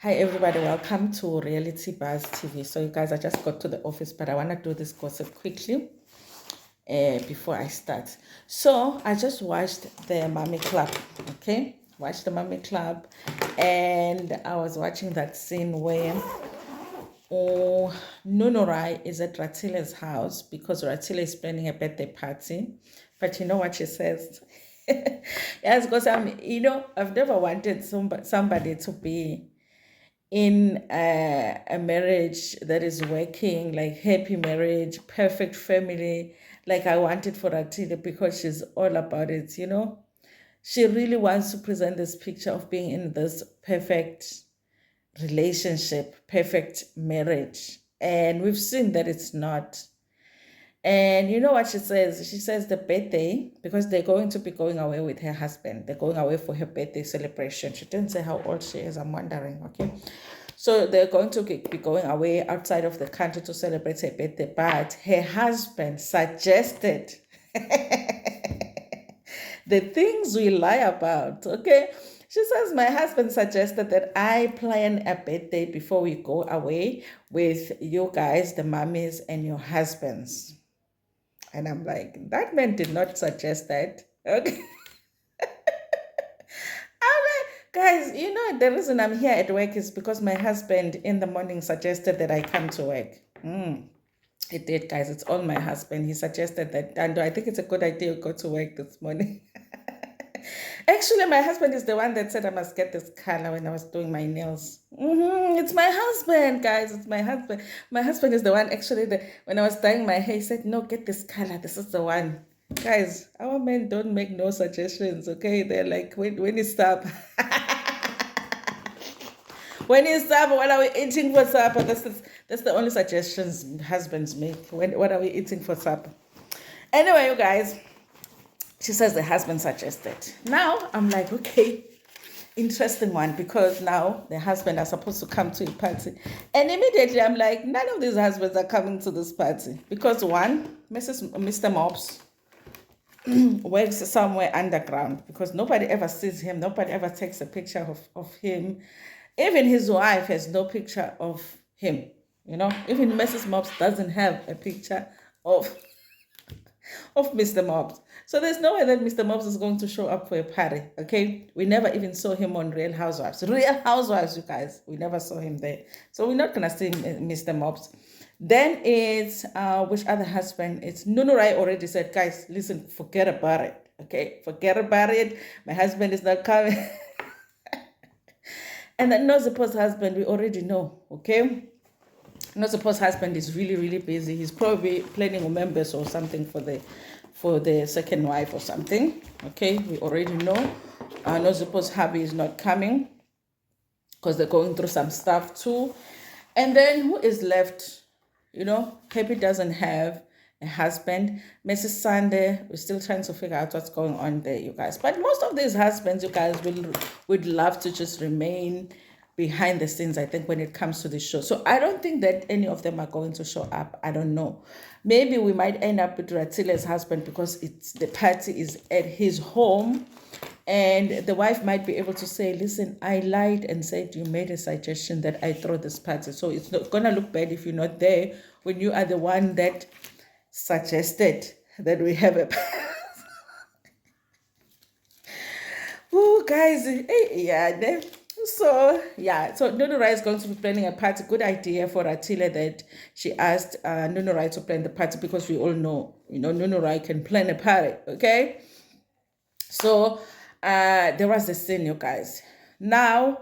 Hi everybody, welcome to Reality Buzz TV. So you guys, I just got to the office, but I want to do this gossip quickly before I start. So I just watched the Mummy Club, okay? Watched the Mummy Club, and I was watching that scene where Nunurai is at Ratile's house because Ratile is planning a birthday party. But you know what she says? Yes, because I've never wanted somebody to be in a marriage that is working, like happy marriage, perfect family, like I wanted for Ratile because she's all about it. She really wants to present this picture of being in this perfect relationship, perfect marriage. And we've seen that it's not. And you know what she says? She says the birthday, because they're going to be going away with her husband. They're going away for her birthday celebration. She didn't say how old she is. I'm wondering, okay? So they're going to be going away outside of the country to celebrate her birthday. But her husband suggested the things we lie about, okay? She says, my husband suggested that I plan a birthday before we go away with you guys, the mummies, and your husbands. And I'm like, that man did not suggest that. Okay. I'm like, guys, the reason I'm here at work is because my husband in the morning suggested that I come to work. It did, guys. It's all my husband. He suggested that. And I think it's a good idea to go to work this morning. Actually, my husband is the one that said I must get this color when I was doing my nails. It's my husband, guys. It's my husband. My husband is the one, actually, when I was dyeing my hair, he said, no, get this color. This is the one. Guys, our men don't make no suggestions, okay? They're like, when you stop. When you stop, what are we eating for supper? That's the only suggestions husbands make. What are we eating for supper? Anyway, you guys, she says the husband suggested. Now I'm like, okay, interesting one, because now the husband are supposed to come to a party. And immediately I'm like, none of these husbands are coming to this party. Because one, Mr. Mobs works somewhere underground, because nobody ever sees him. Nobody ever takes a picture of him. Even his wife has no picture of him. Even Mrs. Mobs doesn't have a picture of Mr. Mobs. So there's no way that Mr. Mobs is going to show up for a party, okay? We never even saw him on Real Housewives. Real Housewives, you guys, we never saw him there. So we're not going to see Mr. Mobs. Then it's, which other husband? It's Nunurai already said, guys, listen, forget about it, okay? Forget about it. My husband is not coming. And then Nozipo's husband, we already know, okay? Nozipo's husband is really, really busy. He's probably planning members or something for the second wife or something. Okay, we already know. Nozipo's hubby is not coming because they're going through some stuff too. And then who is left? Happy doesn't have a husband. Mrs. Sunday, we're still trying to figure out what's going on there, you guys. But most of these husbands, you guys, would love to just remain behind the scenes, I think, when it comes to the show. So I don't think that any of them are going to show up. I don't know. Maybe we might end up with Ratile's husband because the party is at his home. And the wife might be able to say, listen, I lied and said you made a suggestion that I throw this party. So it's not going to look bad if you're not there when you are the one that suggested that we have a oh, guys, yeah. So Nunurai is going to be planning a party. Good idea for Ratile that she asked Nunurai to plan the party, because we all know, Nunurai can plan a party, okay? So there was a scene, you guys. Now,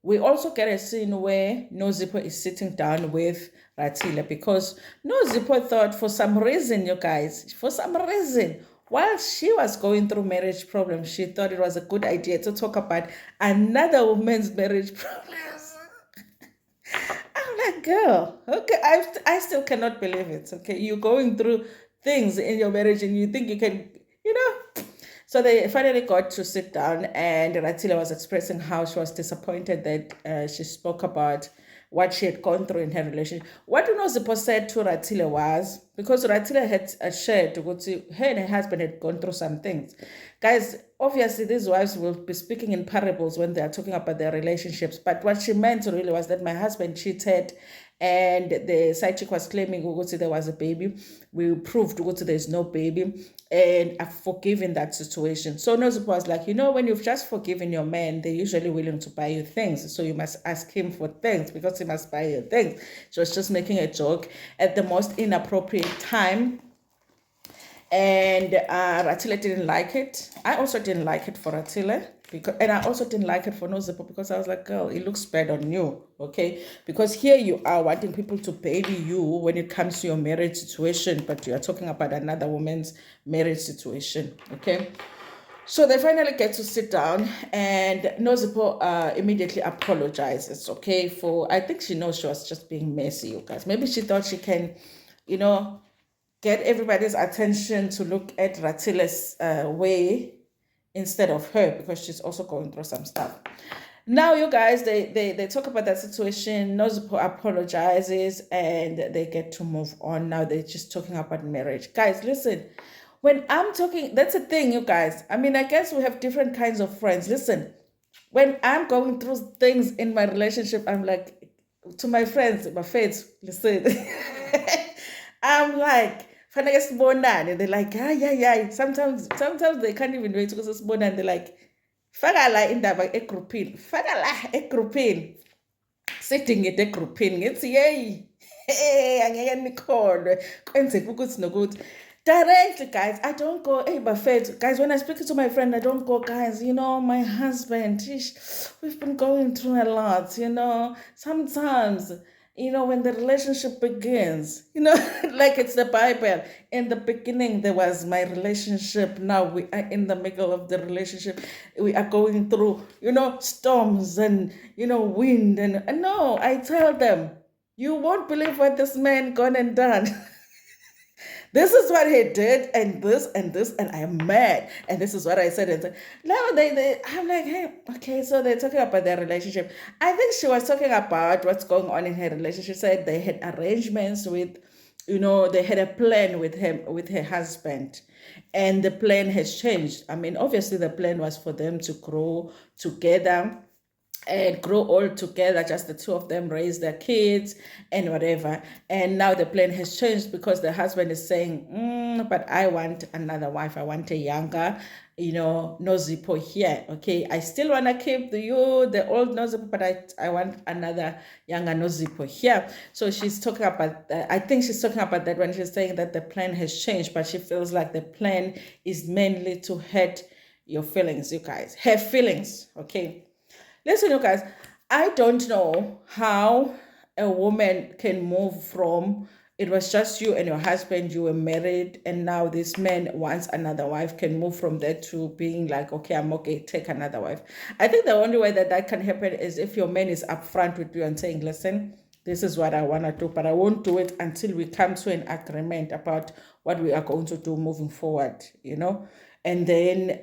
we also get a scene where Nozipo is sitting down with Ratile, because Nozipo thought, for some reason, you guys, while she was going through marriage problems, she thought it was a good idea to talk about another woman's marriage problems. I'm like, girl, okay, I still cannot believe it, okay? You're going through things in your marriage and you think you can, So they finally got to sit down, and Ratile was expressing how she was disappointed that she spoke about what she had gone through in her relationship. What Unozipo said to Ratile was, because Ratile had shared to go to her and her husband had gone through some things. Guys, obviously these wives will be speaking in parables when they are talking about their relationships. But what she meant really was that my husband cheated, and the side chick was claiming there was a baby. We proved there's no baby, and I've forgiven that situation. So Nozipo was like, when you've just forgiven your man, they're usually willing to buy you things. So you must ask him for things because he must buy you things. She was just making a joke at the most inappropriate time. And Ratile didn't like it. I also didn't like it for Ratile. And I also didn't like it for Nozipo because I was like, girl, it looks bad on you, okay? Because here you are wanting people to baby you when it comes to your marriage situation, but you are talking about another woman's marriage situation, okay? So they finally get to sit down, and Nozipo immediately apologizes, okay? I think she knows she was just being messy, you guys. Maybe she thought she can, get everybody's attention to look at Ratile's way instead of her, because she's also going through some stuff. Now, you guys, they talk about that situation. Nozipo apologizes, and they get to move on. Now they're just talking about marriage. Guys, listen, when I'm talking, that's the thing, you guys. I mean, I guess we have different kinds of friends. Listen, when I'm going through things in my relationship, I'm like, to my friends, my fates, listen, I'm like, fanele sibonane. They're like, yeah. Sometimes they can't even wait because sibonane. They're like, faka la indaba egroupini. Faka la egroupini. Sitting at egroupini. Ngithi yay. Hey, angeke nikholwe. Kwenzeka ukuthi nokuthi. Directly, guys, I don't go, hey, Buffett. Guys, when I speak to my friend, I don't go, guys, my husband, we've been going through a lot, sometimes, when the relationship begins, like it's the Bible. In the beginning, there was my relationship. Now we are in the middle of the relationship. We are going through, storms and, wind. And no, I tell them, you won't believe what this man gone and done. This is what he did, and this, and I am mad. And this is what I said. And now I'm like, hey, okay, so they're talking about their relationship. I think she was talking about what's going on in her relationship. She said they had arrangements with, they had a plan with her husband. And the plan has changed. I mean, obviously the plan was for them to grow together and grow all together, just the two of them, raise their kids and whatever. And now the plan has changed because the husband is saying, but I want another wife. I want a younger, Nozipo here. Okay, I still want to keep the old Nozipo, but I want another younger Nozipo here. So she's talking about that. I think she's talking about that when she's saying that the plan has changed, but she feels like the plan is mainly to hurt your feelings, you guys. Her feelings, okay? Listen, you guys, I don't know how a woman can move from it was just you and your husband, you were married, and now this man wants another wife, can move from that to being like, okay, I'm okay, take another wife. I think the only way that can happen is if your man is upfront with you and saying, listen, this is what I want to do, but I won't do it until we come to an agreement about what we are going to do moving forward, and then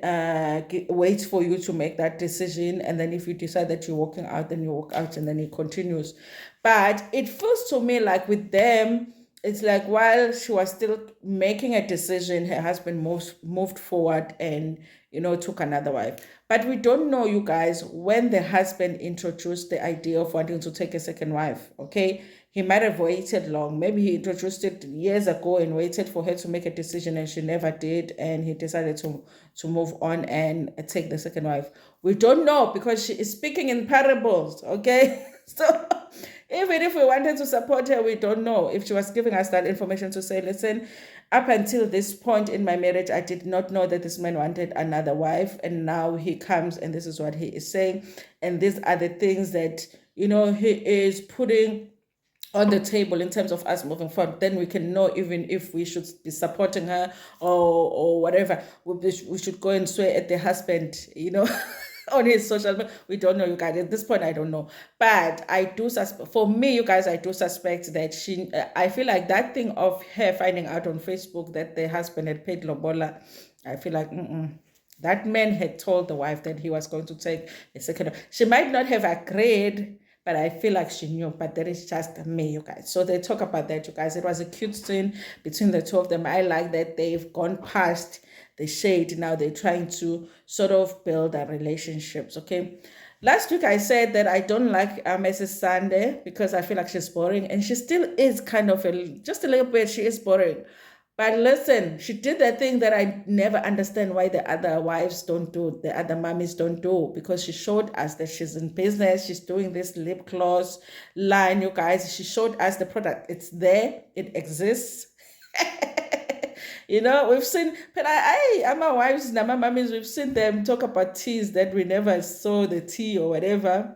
wait for you to make that decision. And then if you decide that you're walking out, then you walk out, and then it continues. But it feels to me like with them, it's like while she was still making a decision, her husband moved forward and took another wife. But we don't know, you guys, when the husband introduced the idea of wanting to take a second wife. Okay, he might have waited long. Maybe he introduced it years ago and waited for her to make a decision, and she never did, and he decided to move on and take the second wife. We don't know because she is speaking in parables. Okay, so even if we wanted to support her, we don't know if she was giving us that information to say, listen, up until this point in my marriage, I did not know that this man wanted another wife. And now he comes and this is what he is saying. And these are the things that, he is putting on the table in terms of us moving forward. Then we can know even if we should be supporting her or whatever. We should go and swear at the husband, on his social media. We don't know, you guys. At this point, I don't know. But I do suspect, for me, you guys, I do suspect that I feel like that thing of her finding out on Facebook that the husband had paid lobola, I feel like, That man had told the wife that he was going to take a second. She might not have agreed, but I feel like she knew. But that is just me, you guys. So they talk about that, you guys. It was a cute scene between the two of them. I like that they've gone past the shade. Now they're trying to sort of build their relationships, okay? Last week I said that I don't like Mrs. Sunday because I feel like she's boring, and she still is kind of just a little bit. She is boring. But listen, she did that thing that I never understand why the other wives don't do, the other mummies don't do, because she showed us that she's in business. She's doing this lip gloss line, you guys. She showed us the product. It's there. It exists. You know, we've seen, but I'm my wives and my mummies, we've seen them talk about teas that we never saw the tea or whatever.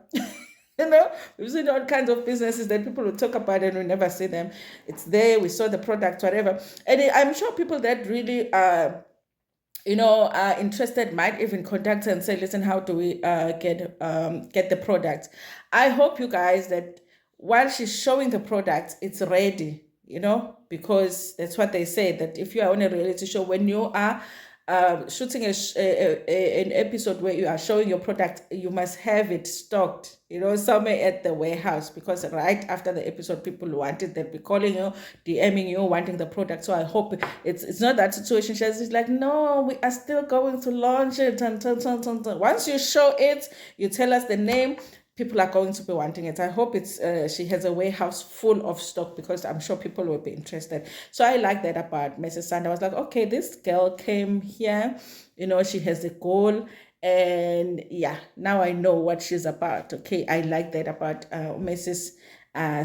You know, we've seen all kinds of businesses that people will talk about and we never see them. It's there, we saw the product, whatever. And I'm sure people that really are interested might even contact her and say, listen, how do we get the product? I hope you guys that while she's showing the product, it's ready, because that's what they say, that if you are on a reality show, when you are shooting an episode where you are showing your product, you must have it stocked, somewhere at the warehouse, because right after the episode, people want it. They'll be calling you, DMing you, wanting the product. So I hope it's not that situation. She's like, no, we are still going to launch it. Once you show it, you tell us the name, people are going to be wanting it. I hope she has a warehouse full of stock, because I'm sure people will be interested. So I like that about Mrs. Sand. I was like, okay, this girl came here, she has a goal, and yeah, now I know what she's about. Okay, I like that about Mrs.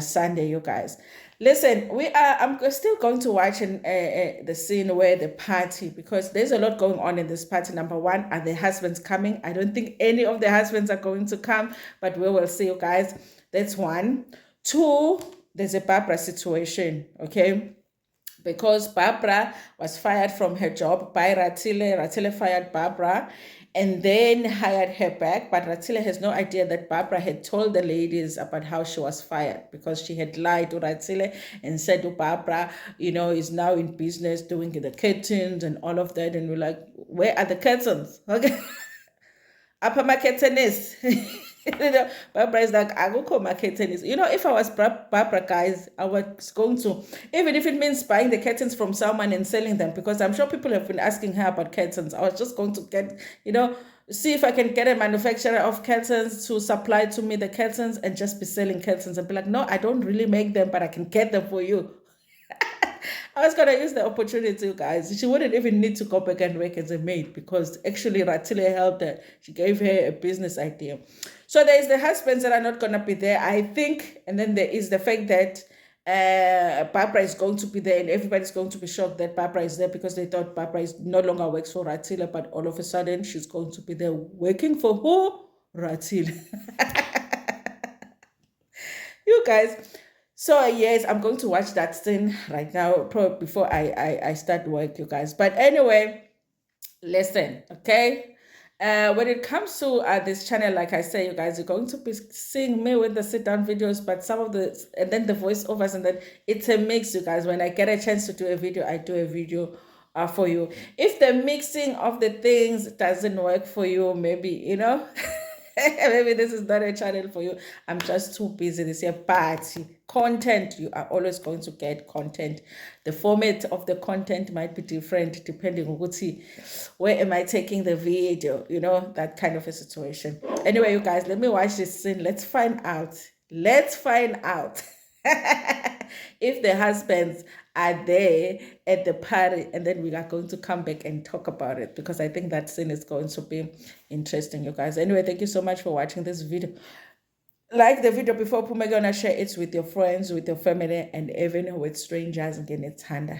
Sunday, you guys. Listen, I'm still going to watch the scene where the party, because there's a lot going on in this party. Number one, are the husbands coming? I don't think any of the husbands are going to come, but we will see, you guys. That's one. Two, there's a Barbara situation, okay? Because Barbara was fired from her job by Ratile. Ratile fired Barbara and then hired her back. But Ratile has no idea that Barbara had told the ladies about how she was fired, because she had lied to Ratile and said to Barbara, is now in business doing the curtains and all of that. And we're like, where are the curtains? Okay. Upper market tennis. Barbara is like, I go call market tennis. If I was Barbara, guys, I was going to, even if it means buying the curtains from someone and selling them, because I'm sure people have been asking her about curtains. I was just going to get, see if I can get a manufacturer of curtains to supply to me the curtains and just be selling curtains and be like, no, I don't really make them, but I can get them for you. I was going to use the opportunity, you guys. She wouldn't even need to go back and work as a maid, because actually Ratile helped her. She gave her a business idea. So there's the husbands that are not going to be there, I think. And then there is the fact that Barbara is going to be there, and everybody's going to be shocked that Barbara is there, because they thought Barbara no longer works for Ratile, but all of a sudden she's going to be there working for who? Ratile. You guys. So yes, I'm going to watch that scene right now, probably before I start work, you guys. But anyway, listen, okay? When it comes to this channel, like I say, you guys, you're going to be seeing me with the sit-down videos, but some of and then the voiceovers, and then it's a mix, you guys. When I get a chance to do a video, I do a video for you. If the mixing of the things doesn't work for you, maybe, maybe this is not a channel for you. I'm just too busy this year. But content, you are always going to get content. The format of the content might be different depending on where am I taking the video, that kind of a situation. Anyway, you guys, let me watch this scene. Let's find out. If the husbands are there at the party, and then we are going to come back and talk about it, because I think that scene is going to be interesting, you guys. Anyway, thank you so much for watching this video. Like the video before, gonna share it with your friends, with your family, and even with strangers. Again, it's Handa.